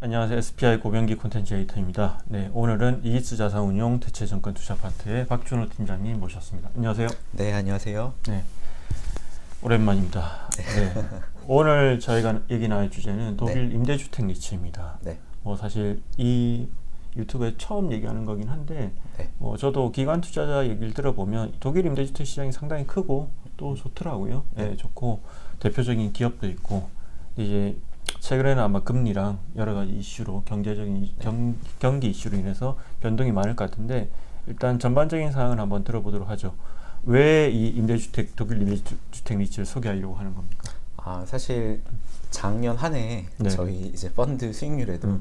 안녕하세요. SPI 고병기 콘텐츠 에디터입니다. 네, 오늘은 이익투자자산운용 대체증권 투자파트의 박준호 팀장님 모셨습니다. 안녕하세요. 네, 안녕하세요. 네, 오랜만입니다. 네. 오늘 저희가 얘기 나눌 주제는 독일 임대주택 리츠입니다. 네. 사실 이 유튜브에 처음 얘기하는 거긴 한데 저도 기관 투자자 얘기를 들어보면 독일 임대주택 시장이 상당히 크고 또 좋더라고요. 네, 좋고 대표적인 기업도 있고 이제 최근에는 아마 금리랑 여러 가지 이슈로 경제적인 경기 이슈로 인해서 변동이 많을 것 같은데 일단 전반적인 사항을 한번 들어보도록 하죠. 왜 이 임대주택 독일 임대주택 리츠를 소개하려고 하는 겁니까? 사실 작년 한 해 저희 이제 펀드 수익률에도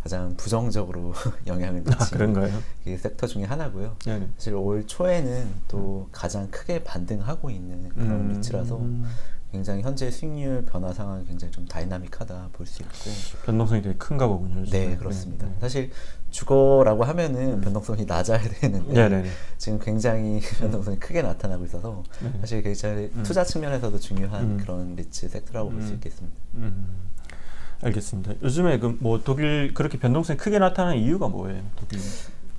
가장 부정적으로 영향을 미친 그런가요? 그 섹터 중에 하나고요. 네네. 사실 올 초에는 또 가장 크게 반등하고 있는 그런 리츠라서 굉장히 현재 수익률 변화 상황이 굉장히 좀 다이나믹하다 볼 수 있고 변동성이 되게 큰가 보군요. 네, 그렇습니다. 사실 주거라고 하면은 변동성이 낮아야 되는데 지금 굉장히 변동성이 크게 나타나고 있어서 사실 굉장히 투자 측면에서도 중요한 그런 리츠 섹터라고 볼 수 있겠습니다. 알겠습니다. 요즘에 독일 그렇게 변동성이 크게 나타나는 이유가 뭐예요? 독일?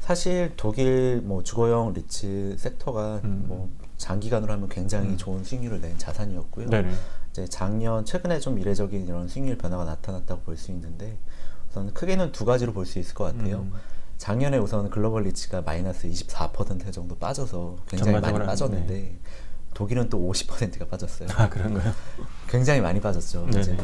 사실 독일 주거용 리츠 섹터가 장기간으로 하면 굉장히 좋은 수익률을 낸 자산이었고요. 이제 최근에 좀 이례적인 이런 수익률 변화가 나타났다고 볼 수 있는데 우선 크게는 두 가지로 볼 수 있을 것 같아요. 작년에 우선 글로벌 리츠가 마이너스 24% 정도 빠져서 굉장히 많이 빠졌는데 독일은 또 50%가 빠졌어요. 아, 그런가요? 굉장히 많이 빠졌죠. 이제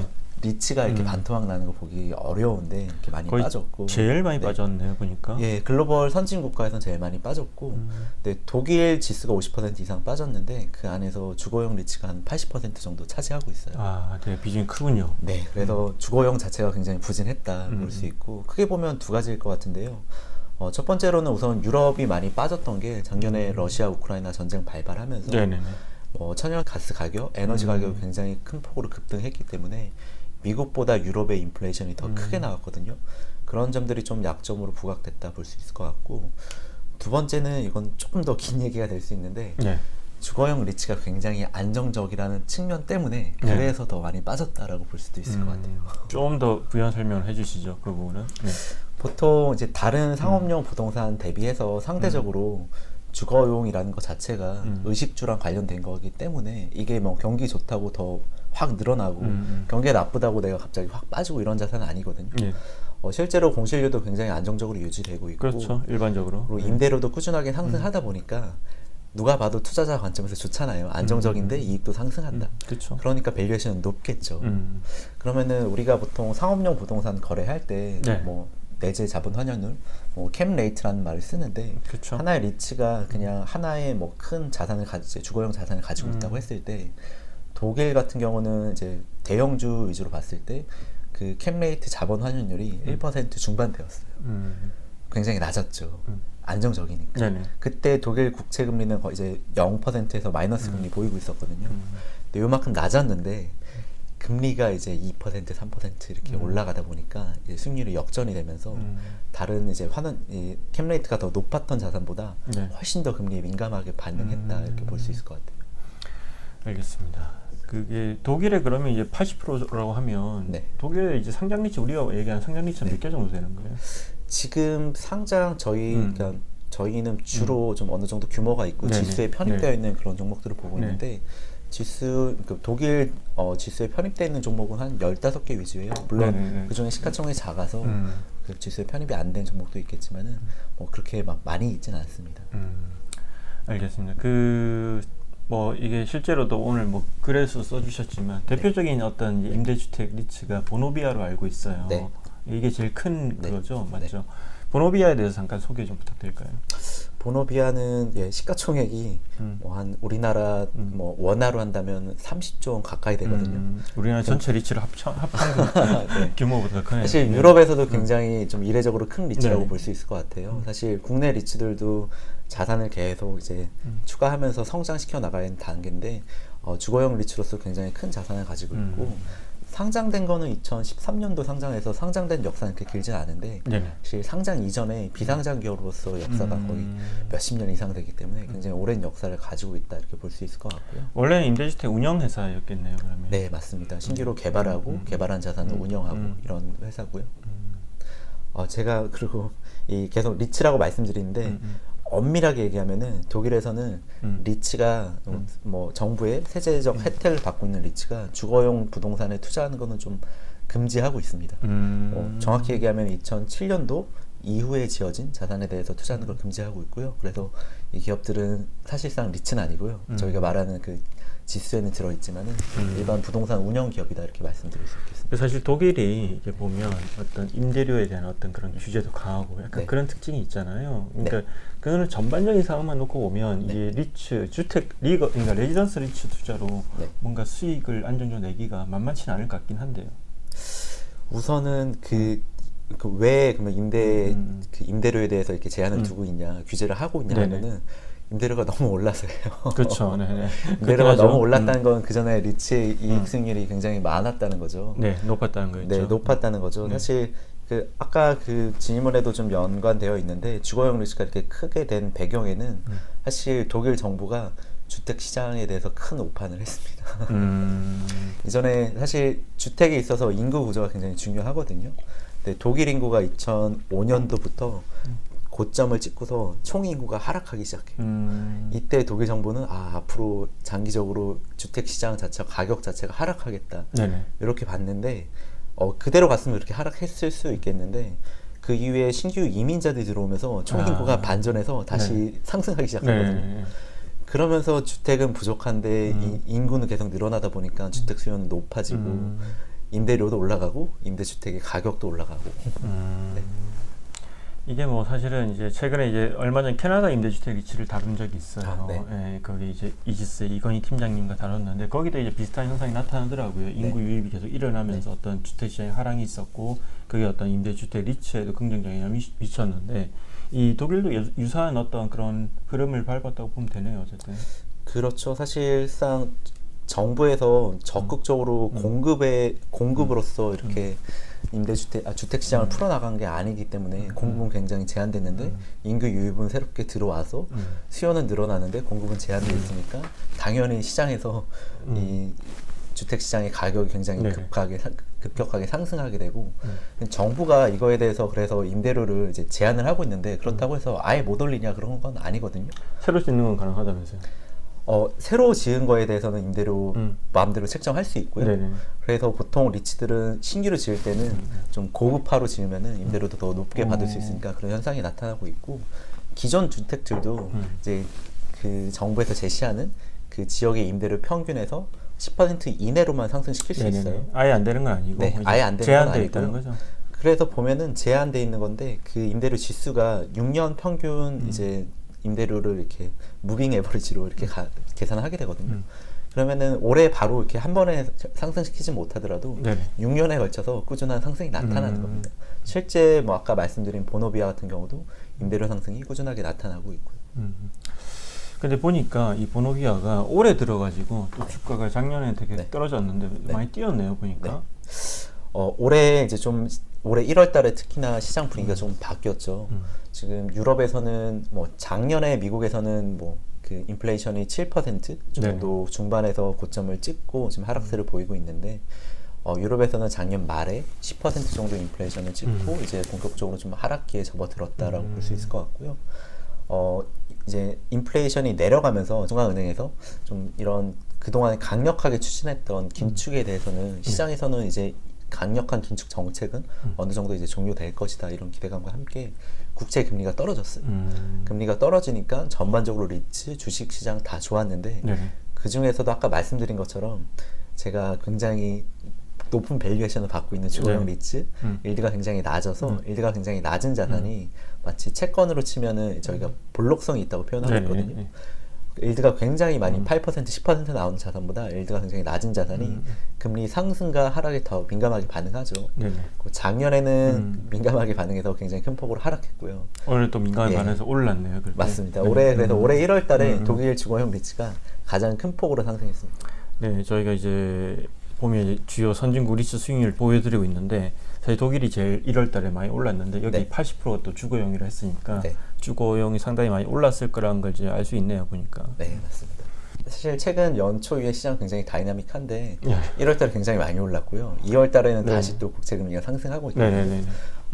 리츠가 이렇게 반토막 나는 거 보기 어려운데 이렇게 많이 빠졌고 제일 많이 빠졌네요, 보니까. 예, 글로벌 선진 국가에서는 제일 많이 빠졌고 근데 독일 지수가 50% 이상 빠졌는데 그 안에서 주거용 리츠가 한 80% 정도 차지하고 있어요. 아, 되게 비중이 크군요. 네, 그래서 주거용 자체가 굉장히 부진했다 볼 수 있고 크게 보면 두 가지일 것 같은데요. 첫 번째로는 우선 유럽이 많이 빠졌던 게 작년에 러시아 우크라이나 전쟁 발발하면서 천연가스 가격, 에너지 가격이 굉장히 큰 폭으로 급등했기 때문에 미국보다 유럽의 인플레이션이 더 크게 나왔거든요. 그런 점들이 좀 약점으로 부각됐다 볼 수 있을 것 같고 두 번째는 이건 조금 더 긴 얘기가 될 수 있는데 주거용 리츠가 굉장히 안정적이라는 측면 때문에 그래서 더 많이 빠졌다라고 볼 수도 있을 것 같아요. 좀 더 부연 설명을 해주시죠, 그 부분은. 보통 이제 다른 상업용 부동산 대비해서 상대적으로 주거용이라는 것 자체가 의식주랑 관련된 거기 때문에 이게 경기 좋다고 더 확 늘어나고 경기가 나쁘다고 내가 갑자기 확 빠지고 이런 자산은 아니거든요. 실제로 공실률도 굉장히 안정적으로 유지되고 있고 그렇죠, 일반적으로. 그리고 임대료도 꾸준하게 상승하다 보니까 누가 봐도 투자자 관점에서 좋잖아요. 안정적인데 이익도 상승한다. 그러니까 밸류에이션은 높겠죠. 그러면은 우리가 보통 상업용 부동산 거래할 때 내재 자본 환율, 캠 레이트라는 말을 쓰는데 하나의 리츠가 그냥 하나의 큰 자산을 주거용 자산을 가지고 있다고 했을 때 독일 같은 경우는 이제 대형주 위주로 봤을 때 그 캠 레이트 자본 환율이 1% 중반대였어요. 굉장히 낮았죠. 안정적이니까. 그때 독일 국채 금리는 거의 이제 0%에서 마이너스 금리 보이고 있었거든요. 근데 요만큼 낮았는데 금리가 이제 2%, 3% 이렇게 올라가다 보니까 이제 수익률이 역전이 되면서 다른 이제 캠 레이트가 더 높았던 자산보다 훨씬 더 금리에 민감하게 반응했다 이렇게 볼 수 있을 것 같아요. 알겠습니다. 그게 독일에 그러면 이제 80%라고 하면 독일의 이제 상장 리츠 우리가 얘기하는 상장 리츠는 몇 개 정도 되는 거예요? 지금 상장 그러니까 저희는 주로 좀 어느 정도 규모가 있고 지수에 편입되어 있는 그런 종목들을 보고 있는데 독일 지수에 편입되어 있는 종목은 한 15개 위주예요. 물론 그중에 시가총액이 작아서 그 지수에 편입이 안 된 종목도 있겠지만은 그렇게 막 많이 있지는 않습니다. 알겠습니다. 이게 실제로도 오늘 글에서 써주셨지만 대표적인 어떤 임대주택 리츠가 보노비아로 알고 있어요. 이게 제일 큰 그거죠, 맞죠? 보노비아에 대해서 잠깐 소개 좀 부탁드릴까요? 보노비아는 시가총액이 한 우리나라 원화로 한다면 30조 원 가까이 되거든요. 우리나라 전체 리츠를 합한 규모보다 더 크네요. 사실 유럽에서도 굉장히 좀 이례적으로 큰 리츠라고 볼 수 있을 것 같아요. 사실 국내 리츠들도 자산을 계속 이제 추가하면서 성장시켜 나가는 단계인데 주거용 리츠로서 굉장히 큰 자산을 가지고 있고 상장된 거는 2013년도 상장해서 상장된 역사는 그렇게 길지 않은데 사실 상장 이전에 비상장 기업으로서 역사가 거의 몇십 년 이상 되기 때문에 굉장히 오랜 역사를 가지고 있다 이렇게 볼 수 있을 것 같고요. 원래는 임대주택 운영회사였겠네요, 그러면. 네, 맞습니다. 신규로 개발하고 개발한 자산을 운영하고 이런 회사고요. 제가 그리고 계속 리츠라고 말씀드리는데 엄밀하게 얘기하면은 독일에서는 리츠가 뭐 정부의 세제적 혜택을 받고 있는 리츠가 주거용 부동산에 투자하는 거는 좀 금지하고 있습니다. 정확히 얘기하면 2007년도 이후에 지어진 자산에 대해서 투자하는 걸 금지하고 있고요. 그래서 이 기업들은 사실상 리츠는 아니고요. 저희가 말하는 그 지수에는 들어있지만은 일반 부동산 운영 기업이다 이렇게 말씀드릴 수 있겠습니다. 사실 독일이 이제 보면 어떤 임대료에 대한 어떤 그런 규제도 강하고 약간 네. 그런 특징이 있잖아요. 그러니까 네. 그거는 전반적인 상황만 놓고 보면 네. 이게 리츠 주택 그러니까 레지던스 리츠 투자로 네. 뭔가 수익을 안정적으로 내기가 만만치는 않을 것 같긴 한데요. 우선은 왜 그러면 그 임대료에 대해서 이렇게 제한을 두고 있냐, 규제를 하고 있냐 하면은 임대료가 너무 올라서요. 그렇죠. 네네. 임대료가 너무 올랐다는 건 그 전에 리츠의 이익 수익률이 굉장히 많았다는 거죠. 네, 높았다는 거죠. 네, 높았다는 거죠. 사실 아까 그 질문에도 좀 연관되어 있는데 주거용 리츠가 이렇게 크게 된 배경에는 사실 독일 정부가 주택 시장에 대해서 큰 오판을 했습니다. 이전에 사실 주택에 있어서 인구 구조가 굉장히 중요하거든요. 근데 독일 인구가 2005년도부터 고점을 찍고서 총 인구가 하락하기 시작해요. 이때 독일 정부는 앞으로 장기적으로 주택 시장 자체가 가격 자체가 하락하겠다. 네네. 이렇게 봤는데 그대로 갔으면 이렇게 하락했을 수 있겠는데 그 이후에 신규 이민자들이 들어오면서 총 인구가 반전해서 다시 상승하기 시작했거든요. 그러면서 주택은 부족한데 인구는 계속 늘어나다 보니까 주택 수요는 높아지고 임대료도 올라가고 임대주택의 가격도 올라가고. 네. 이게 뭐 사실은 이제 최근에 이제 얼마 전 캐나다 임대주택 리츠를 다룬 적이 있어요. 네. 예, 거기 이제 이지스 이건희 팀장님과 다뤘는데 거기도 이제 비슷한 현상이 나타나더라고요. 인구 유입이 계속 일어나면서 어떤 주택 시장의 하락이 있었고 그게 어떤 임대주택 리츠에도 긍정적인 영향을 미쳤는데 이 독일도 유사한 어떤 그런 흐름을 밟았다고 보면 되네요. 어쨌든. 그렇죠. 사실상 정부에서 적극적으로 공급으로서 이렇게 주택 시장을 풀어나간 게 아니기 때문에 공급은 굉장히 제한됐는데 인구 유입은 새롭게 들어와서 수요는 늘어나는데 공급은 제한되어 있으니까 당연히 시장에서 이 주택 시장의 가격이 굉장히 급격하게 상승하게 되고 정부가 이거에 대해서 그래서 임대료를 이제 제한을 하고 있는데 그렇다고 해서 아예 못 올리냐 그런 건 아니거든요. 새로 짓는 건 가능하다면서요? 새로 지은 거에 대해서는 임대료 마음대로 책정할 수 있고요. 네네. 그래서 보통 리츠들은 신규로 지을 때는 좀 고급화로 지으면은 임대료도 더 높게 받을 수 있으니까 그런 현상이 나타나고 있고 기존 주택들도 이제 그 정부에서 제시하는 그 지역의 임대료 평균에서 10% 이내로만 상승시킬 수 있어요. 아예 안 되는 건 아니고 네, 아예 안 되는 건 아니고요. 있다는 거죠. 그래서 보면은 제한돼 있는 건데 그 임대료 지수가 6년 평균 이제 임대료를 이렇게 무빙 에버리지로 이렇게 계산을 하게 되거든요. 그러면은 올해 바로 이렇게 한 번에 상승시키지 못하더라도 6년에 걸쳐서 꾸준한 상승이 나타나는 겁니다. 실제 뭐 아까 말씀드린 보노비아 같은 경우도 임대료 상승이 꾸준하게 나타나고 있고요. 근데 보니까 이 보노비아가 올해 들어가지고 또 주가가 작년에 되게 떨어졌는데 많이 뛰었네요 보니까. 올해 이제 좀 올해 1월달에 특히나 시장 분위기가 좀 바뀌었죠. 지금 유럽에서는 뭐 작년에 미국에서는 뭐 그 인플레이션이 7% 정도 중반에서 고점을 찍고 지금 하락세를 보이고 있는데 유럽에서는 작년 말에 10% 정도 인플레이션을 찍고 이제 본격적으로 좀 하락기에 접어들었다라고 볼 수 있을 것 같고요. 이제 인플레이션이 내려가면서 중앙은행에서 좀 이런 그동안 강력하게 추진했던 긴축에 대해서는 시장에서는 이제 강력한 긴축 정책은 어느 정도 이제 종료될 것이다 이런 기대감과 함께 국채 금리가 떨어졌어요. 금리가 떨어지니까 전반적으로 리츠, 주식 시장 다 좋았는데 그 중에서도 아까 말씀드린 것처럼 제가 굉장히 높은 밸류에이션을 받고 있는 주거용 리츠, 일드가 굉장히 낮아서 일드가 굉장히 낮은 자산이 마치 채권으로 치면은 저희가 볼록성이 있다고 표현하고 있거든요. 일드가 굉장히 많이 8%, 10% 나오는 자산보다 일드가 굉장히 낮은 자산이 금리 상승과 하락에 더 민감하게 반응하죠. 작년에는 민감하게 반응해서 굉장히 큰 폭으로 하락했고요. 올해 또 민감하게 반응해서 올랐네요. 그렇게. 맞습니다. 그래서 올해 1월달에 독일 주거용 리츠가 가장 큰 폭으로 상승했습니다. 네, 저희가 이제 보면 주요 선진국 리츠 수익률을 보여드리고 있는데 사실 독일이 제일 1월달에 많이 올랐는데 여기 80%가 또 주거용이라 했으니까 주거용이 상당히 많이 올랐을 거라는 걸 이제 알 수 있네요 보니까. 네, 맞습니다. 사실 최근 연초 이후에 시장 굉장히 다이나믹한데 1월달에 굉장히 많이 올랐고요. 2월달에는 다시 또 국채금리가 상승하고 있거든요.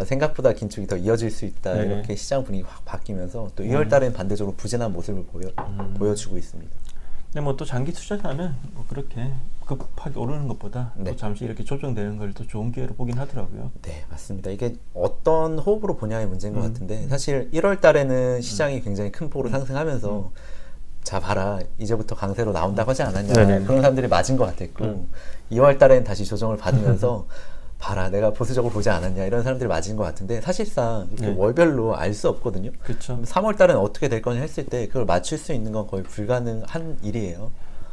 생각보다 긴축이 더 이어질 수 있다. 네. 이렇게 시장 분위기 확 바뀌면서 또 2월 달에는 반대적으로 부진한 모습을 보여주고 있습니다. 근데 뭐 또 장기 투자자는 뭐 그렇게 급하게 오르는 것보다 네. 또 잠시 이렇게 조정되는 걸 또 좋은 기회로 보긴 하더라고요. 네, 맞습니다. 이게 어떤 호흡으로 보냐의 문제인 것 같은데 사실 1월 달에는 시장이 굉장히 큰 폭으로 상승하면서 자 봐라 이제부터 강세로 나온다고 하지 않았냐 네네. 그런 사람들이 맞은 것 같았고 2월 달에는 다시 조정을 받으면서 봐라 내가 보수적으로 보지 않았냐 이런 사람들이 맞은 것 같은데 사실상 이렇게 네. 월별로 알 수 없거든요. 그렇죠. 3월 달은 어떻게 될 거냐 했을 때 그걸 맞출 수 있는 건 거의 불가능한 일이에요.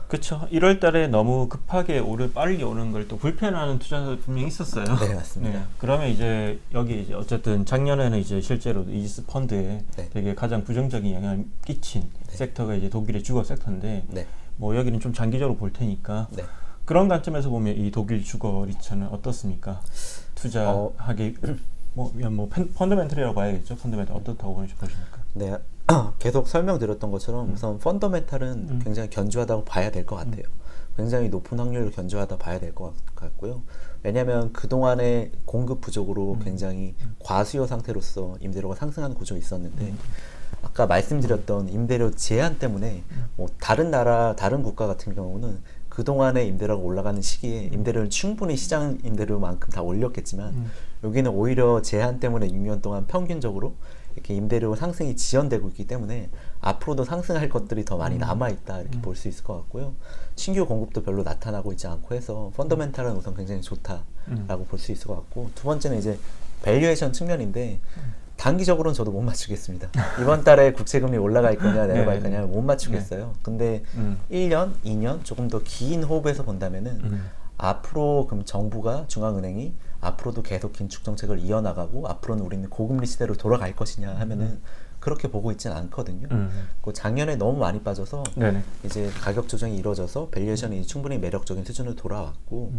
그렇죠. 1월 달에 너무 급하게 빨리 오는 걸 또 불편해하는 투자자 분명히 있었어요. 네, 맞습니다. 네. 그러면 이제 여기 이제 어쨌든 작년에는 이제 실제로 이지스 펀드에 네. 되게 가장 부정적인 영향을 끼친 섹터가 이제 독일의 주거 섹터인데 네. 뭐 여기는 좀 장기적으로 볼 테니까 네. 그런 관점에서 보면 이 독일 주거 리츠는 어떻습니까? 투자하기 뭐 펀더멘털이라고 봐야겠죠. 펀더멘털 어떻다고 보십니까? 네, 계속 설명드렸던 것처럼 우선 펀더멘탈은 굉장히 견조하다고 봐야 될 것 같아요. 굉장히 높은 확률로 견조하다 봐야 될 것 같고요. 왜냐하면 그동안의 공급 부족으로 굉장히 과수요 상태로서 임대료가 상승하는 구조가 있었는데 아까 말씀드렸던 임대료 제한 때문에 뭐 다른 국가 같은 경우는 그동안의 임대료가 올라가는 시기에 임대료를 충분히 시장 임대료만큼 다 올렸겠지만 여기는 오히려 제한 때문에 6년 동안 평균적으로 이렇게 임대료 상승이 지연되고 있기 때문에 앞으로도 상승할 것들이 더 많이 남아있다 이렇게 볼 수 있을 것 같고요. 신규 공급도 별로 나타나고 있지 않고 해서 펀더멘탈은 우선 굉장히 좋다라고 볼 수 있을 것 같고 두 번째는 이제 밸류에이션 측면인데 단기적으로는 저도 못 맞추겠습니다. 이번 달에 국채금리 올라갈 거냐 내려갈 거냐 못 맞추겠어요. 근데 1년, 2년 조금 더 긴 호흡에서 본다면은 앞으로 그럼 정부가 중앙은행이 앞으로도 계속 긴축 정책을 이어나가고 앞으로는 우리는 고금리 시대로 돌아갈 것이냐 하면은 그렇게 보고 있지는 않거든요. 그 작년에 너무 많이 빠져서 네네. 이제 가격 조정이 이루어져서 밸류에이션이 충분히 매력적인 수준으로 돌아왔고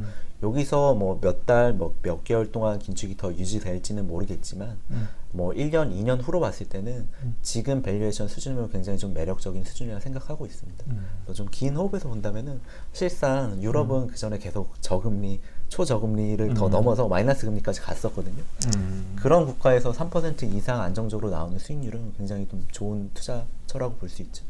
여기서 뭐 몇 달, 몇 개월 동안 긴축이 더 유지될지는 모르겠지만 뭐 1년, 2년 후로 봤을 때는 지금 밸류에이션 수준이면 굉장히 좀 매력적인 수준이라 생각하고 있습니다. 좀 긴 호흡에서 본다면은 실상 유럽은 그 전에 계속 저금리, 초저금리를 더 넘어서 마이너스 금리까지 갔었거든요. 그런 국가에서 3% 이상 안정적으로 나오는 수익률은 굉장히 좀 좋은 투자처라고 볼 수 있죠.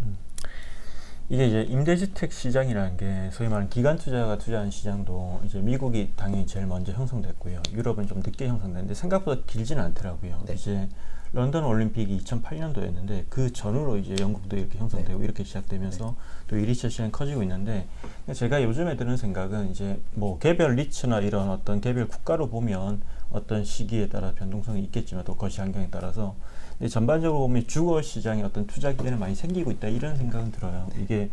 이게 이제 임대주택 시장이라는 게 소위 말하는 기관 투자가 투자하는 시장도 이제 미국이 당연히 제일 먼저 형성됐고요. 유럽은 좀 늦게 형성됐는데 생각보다 길지는 않더라고요. 네. 이제 런던 올림픽이 2008년도였는데 그 전후로 이제 영국도 이렇게 형성되고 이렇게 시작되면서 또 이 리처 시장이 커지고 있는데 제가 요즘에 드는 생각은 이제 뭐 개별 리츠나 이런 어떤 개별 국가로 보면 어떤 시기에 따라 변동성이 있겠지만 또 거시 환경에 따라서 근데 전반적으로 보면 주거 시장에 어떤 투자 기회는 많이 생기고 있다 이런 생각은 들어요. 이게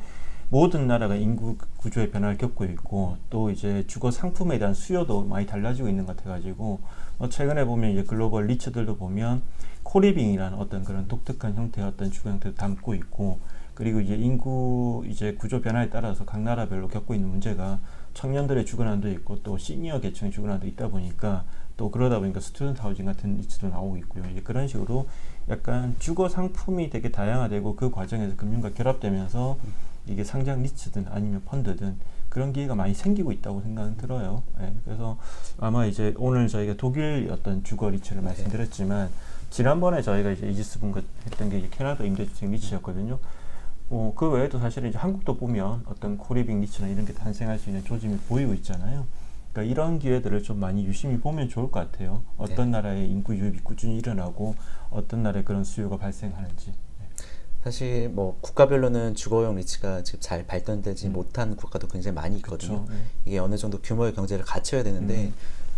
모든 나라가 인구 구조의 변화를 겪고 있고 또 이제 주거 상품에 대한 수요도 많이 달라지고 있는 것 같아가지고 최근에 보면 이제 글로벌 리츠들도 보면 코리빙이라는 어떤 그런 독특한 형태의 어떤 주거 형태도 담고 있고 그리고 이제 인구 이제 구조 변화에 따라서 각 나라별로 겪고 있는 문제가 청년들의 주거난도 있고 또 시니어 계층의 주거난도 있다 보니까 또 그러다 보니까 스튜던트 하우징 같은 리츠도 나오고 있고요. 이제 그런 식으로 약간 주거 상품이 되게 다양화되고 그 과정에서 금융과 결합되면서 이게 상장 리츠든 아니면 펀드든 그런 기회가 많이 생기고 있다고 생각은 들어요. 네, 그래서 아마 이제 오늘 저희가 독일 어떤 주거 리츠를 말씀드렸지만 지난번에 저희가 이제 이지스 분과 했던 게 이제 캐나다 임대주택 리츠였거든요. 그 외에도 사실은 이제 한국도 보면 어떤 코리빙 리츠나 이런 게 탄생할 수 있는 조짐이 보이고 있잖아요. 그러니까 이런 기회들을 좀 많이 유심히 보면 좋을 것 같아요. 어떤 나라의 인구 유입이 꾸준히 일어나고 어떤 나라의 그런 수요가 발생하는지. 사실 뭐 국가별로는 주거용 리츠가 지금 잘 발전되지 못한 국가도 굉장히 많이 있거든요. 그렇죠. 이게 어느 정도 규모의 경제를 갖춰야 되는데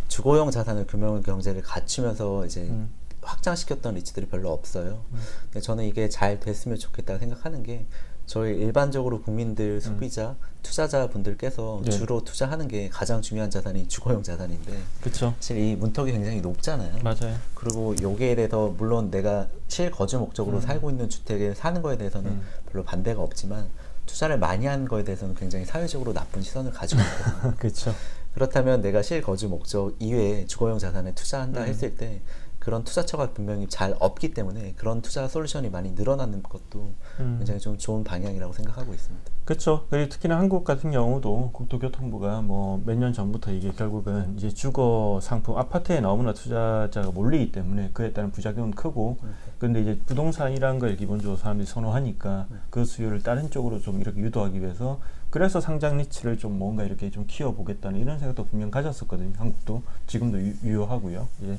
주거용 자산을 규모의 경제를 갖추면서 이제 확장시켰던 리츠들이 별로 없어요. 근데 저는 이게 잘 됐으면 좋겠다 생각하는 게 저희 일반적으로 국민들, 소비자, 투자자분들께서 주로 투자하는 게 가장 중요한 자산이 주거용 자산인데 그쵸. 사실 이 문턱이 굉장히 높잖아요. 맞아요. 그리고 여기에 대해서 물론 내가 실거주 목적으로 살고 있는 주택에 사는 거에 대해서는 별로 반대가 없지만 투자를 많이 한 거에 대해서는 굉장히 사회적으로 나쁜 시선을 가지고 있거든요. 그렇죠. 그렇다면 내가 실거주 목적 이외에 주거용 자산에 투자한다 했을 때 그런 투자처가 분명히 잘 없기 때문에 그런 투자 솔루션이 많이 늘어나는 것도 굉장히 좀 좋은 방향이라고 생각하고 있습니다. 그렇죠. 그리고 특히나 한국 같은 경우도 국토교통부가 뭐 몇 년 전부터 이게 결국은 이제 주거 상품 아파트에 너무나 투자자가 몰리기 때문에 그에 따른 부작용은 크고 근데 이제 부동산이라는 걸 기본적으로 사람들이 선호하니까 그 수요를 다른 쪽으로 좀 이렇게 유도하기 위해서 그래서 상장 니치를 좀 뭔가 이렇게 좀 키워보겠다는 이런 생각도 분명 가졌었거든요. 한국도 지금도 유효하고요. 예.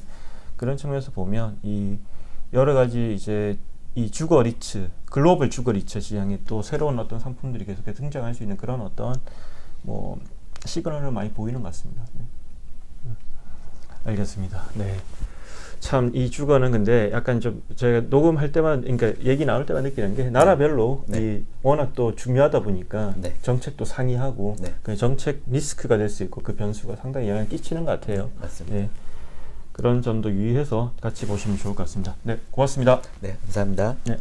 그런 측면에서 보면 이 여러 가지 이제 이 주거 리츠, 글로벌 주거 리츠 시장에 또 새로운 어떤 상품들이 계속해서 등장할 수 있는 그런 어떤 뭐 시그널을 많이 보이는 것 같습니다. 네. 알겠습니다. 네. 참 이 주거는 근데 약간 좀 제가 녹음할 때만 그러니까 얘기 나올 때만 느끼는 게 나라별로 네. 이 워낙 또 중요하다 보니까 네. 정책도 상이하고 네. 그 정책 리스크가 될 수 있고 그 변수가 상당히 영향을 끼치는 것 같아요. 맞습니다. 네. 그런 점도 유의해서 같이 보시면 좋을 것 같습니다. 네, 고맙습니다. 네, 감사합니다. 네.